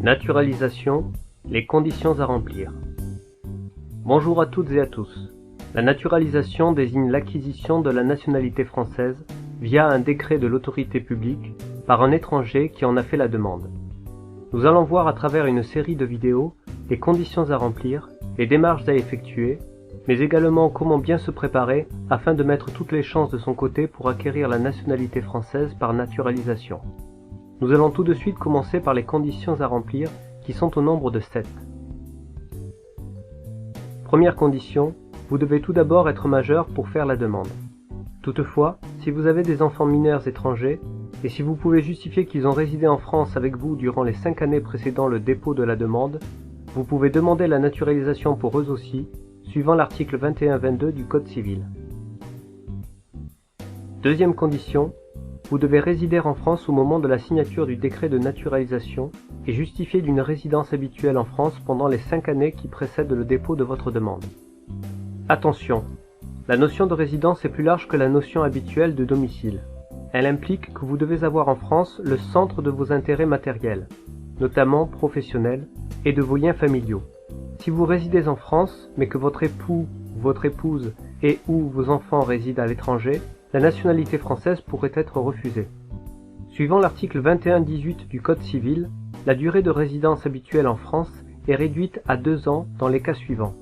Naturalisation, les conditions à remplir. Bonjour à toutes et à tous. La naturalisation désigne l'acquisition de la nationalité française via un décret de l'autorité publique par un étranger qui en a fait la demande. Nous allons voir à travers une série de vidéos les conditions à remplir, les démarches à effectuer, mais également comment bien se préparer afin de mettre toutes les chances de son côté pour acquérir la nationalité française par naturalisation. Nous allons tout de suite commencer par les conditions à remplir qui sont au nombre de 7. Première condition, vous devez tout d'abord être majeur pour faire la demande. Toutefois, si vous avez des enfants mineurs étrangers, et si vous pouvez justifier qu'ils ont résidé en France avec vous durant les 5 années précédant le dépôt de la demande, vous pouvez demander la naturalisation pour eux aussi, suivant l'article 21-22 du Code civil. Deuxième condition, vous devez résider en France au moment de la signature du décret de naturalisation et justifier d'une résidence habituelle en France pendant les 5 années qui précèdent le dépôt de votre demande. Attention, la notion de résidence est plus large que la notion habituelle de domicile. Elle implique que vous devez avoir en France le centre de vos intérêts matériels, notamment professionnels, et de vos liens familiaux. Si vous résidez en France, mais que votre époux, votre épouse et ou vos enfants résident à l'étranger, la nationalité française pourrait être refusée. Suivant l'article 21-18 du Code civil, la durée de résidence habituelle en France est réduite à 2 ans dans les cas suivants.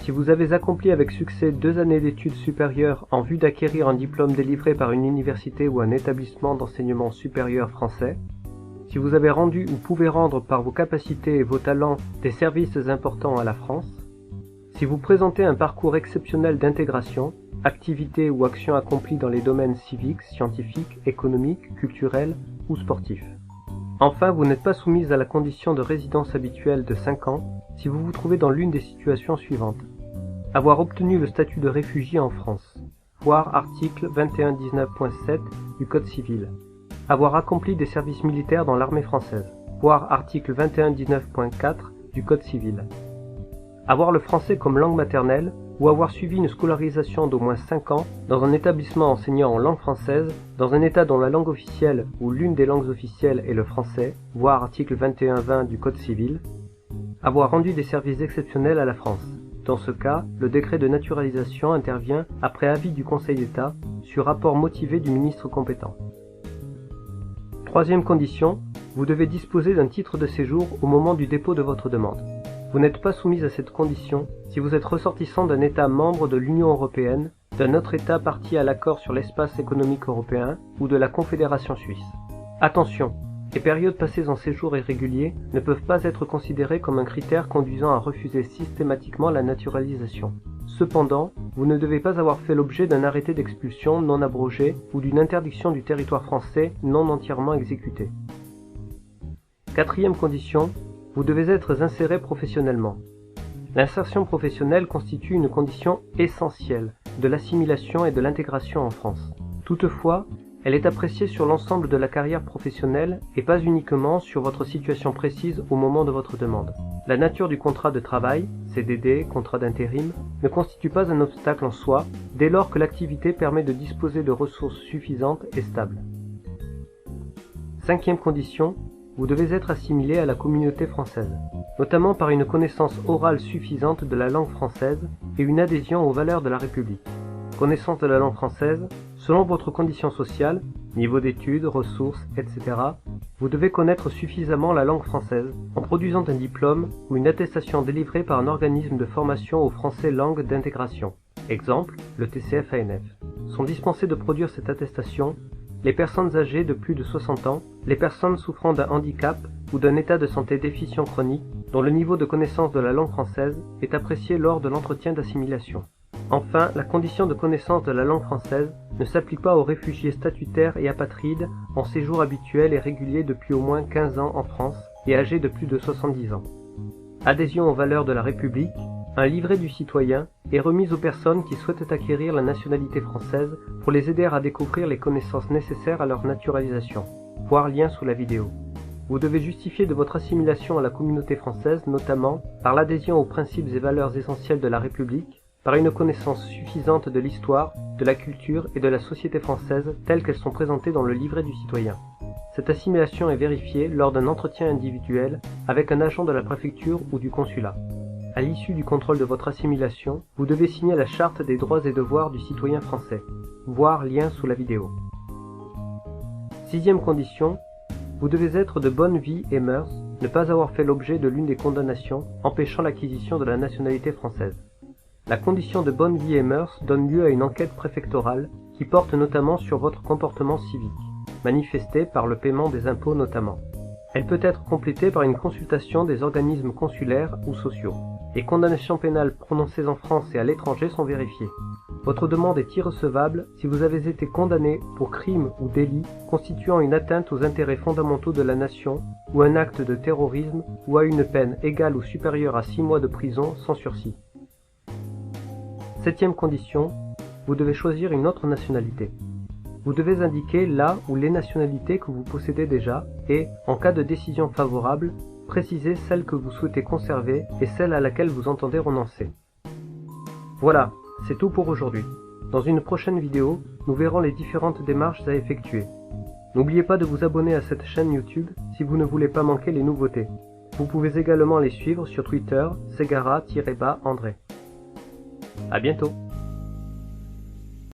Si vous avez accompli avec succès 2 années d'études supérieures en vue d'acquérir un diplôme délivré par une université ou un établissement d'enseignement supérieur français, si vous avez rendu ou pouvez rendre par vos capacités et vos talents des services importants à la France, si vous présentez un parcours exceptionnel d'intégration, activités ou actions accomplies dans les domaines civiques, scientifiques, économiques, culturels ou sportifs. Enfin, vous n'êtes pas soumise à la condition de résidence habituelle de 5 ans si vous vous trouvez dans l'une des situations suivantes. Avoir obtenu le statut de réfugié en France, voir article 21-19.7 du Code civil. Avoir accompli des services militaires dans l'armée française, voir article 21-19.4 du Code civil. Avoir le français comme langue maternelle ou avoir suivi une scolarisation d'au moins 5 ans dans un établissement enseignant en langue française, dans un État dont la langue officielle ou l'une des langues officielles est le français, voir article 21-20 du Code civil. Avoir rendu des services exceptionnels à la France. Dans ce cas, le décret de naturalisation intervient après avis du Conseil d'État sur rapport motivé du ministre compétent. Troisième condition, vous devez disposer d'un titre de séjour au moment du dépôt de votre demande. Vous n'êtes pas soumise à cette condition si vous êtes ressortissant d'un État membre de l'Union européenne, d'un autre État partie à l'accord sur l'espace économique européen ou de la Confédération suisse. Attention, les périodes passées en séjour irrégulier ne peuvent pas être considérées comme un critère conduisant à refuser systématiquement la naturalisation. Cependant, vous ne devez pas avoir fait l'objet d'un arrêté d'expulsion non abrogé ou d'une interdiction du territoire français non entièrement exécutée. Quatrième condition, vous devez être inséré professionnellement. L'insertion professionnelle constitue une condition essentielle de l'assimilation et de l'intégration en France. Toutefois, elle est appréciée sur l'ensemble de la carrière professionnelle et pas uniquement sur votre situation précise au moment de votre demande. La nature du contrat de travail, CDD, contrat d'intérim, ne constitue pas un obstacle en soi dès lors que l'activité permet de disposer de ressources suffisantes et stables. Cinquième condition, vous devez être assimilé à la communauté française, notamment par une connaissance orale suffisante de la langue française et une adhésion aux valeurs de la République. Connaissance de la langue française, selon votre condition sociale, niveau d'études, ressources, etc., vous devez connaître suffisamment la langue française en produisant un diplôme ou une attestation délivrée par un organisme de formation au français langue d'intégration. Exemple, le TCF-ANF. Sont dispensés de produire cette attestation les personnes âgées de plus de 60 ans, les personnes souffrant d'un handicap ou d'un état de santé déficient chronique dont le niveau de connaissance de la langue française est apprécié lors de l'entretien d'assimilation. Enfin, la condition de connaissance de la langue française ne s'applique pas aux réfugiés statutaires et apatrides en séjour habituel et régulier depuis au moins 15 ans en France et âgés de plus de 70 ans. Adhésion aux valeurs de la République, un livret du citoyen est remis aux personnes qui souhaitent acquérir la nationalité française pour les aider à découvrir les connaissances nécessaires à leur naturalisation. Voir lien sous la vidéo. Vous devez justifier de votre assimilation à la communauté française, notamment par l'adhésion aux principes et valeurs essentielles de la République, par une connaissance suffisante de l'histoire, de la culture et de la société française telles qu'elles sont présentées dans le livret du citoyen. Cette assimilation est vérifiée lors d'un entretien individuel avec un agent de la préfecture ou du consulat. À l'issue du contrôle de votre assimilation, vous devez signer la charte des droits et devoirs du citoyen français. Voir lien sous la vidéo. 6e condition, vous devez être de bonne vie et mœurs, ne pas avoir fait l'objet de l'une des condamnations empêchant l'acquisition de la nationalité française. La condition de bonne vie et mœurs donne lieu à une enquête préfectorale qui porte notamment sur votre comportement civique, manifesté par le paiement des impôts notamment. Elle peut être complétée par une consultation des organismes consulaires ou sociaux. Les condamnations pénales prononcées en France et à l'étranger sont vérifiées. Votre demande est irrecevable si vous avez été condamné pour crime ou délit constituant une atteinte aux intérêts fondamentaux de la nation ou un acte de terrorisme ou à une peine égale ou supérieure à 6 mois de prison sans sursis. 7e condition, vous devez choisir une autre nationalité. Vous devez indiquer la ou les nationalités que vous possédez déjà et, en cas de décision favorable, préciser celle que vous souhaitez conserver et celle à laquelle vous entendez renoncer. Voilà, c'est tout pour aujourd'hui. Dans une prochaine vidéo, nous verrons les différentes démarches à effectuer. N'oubliez pas de vous abonner à cette chaîne YouTube si vous ne voulez pas manquer les nouveautés. Vous pouvez également les suivre sur Twitter, Segara-André. À bientôt.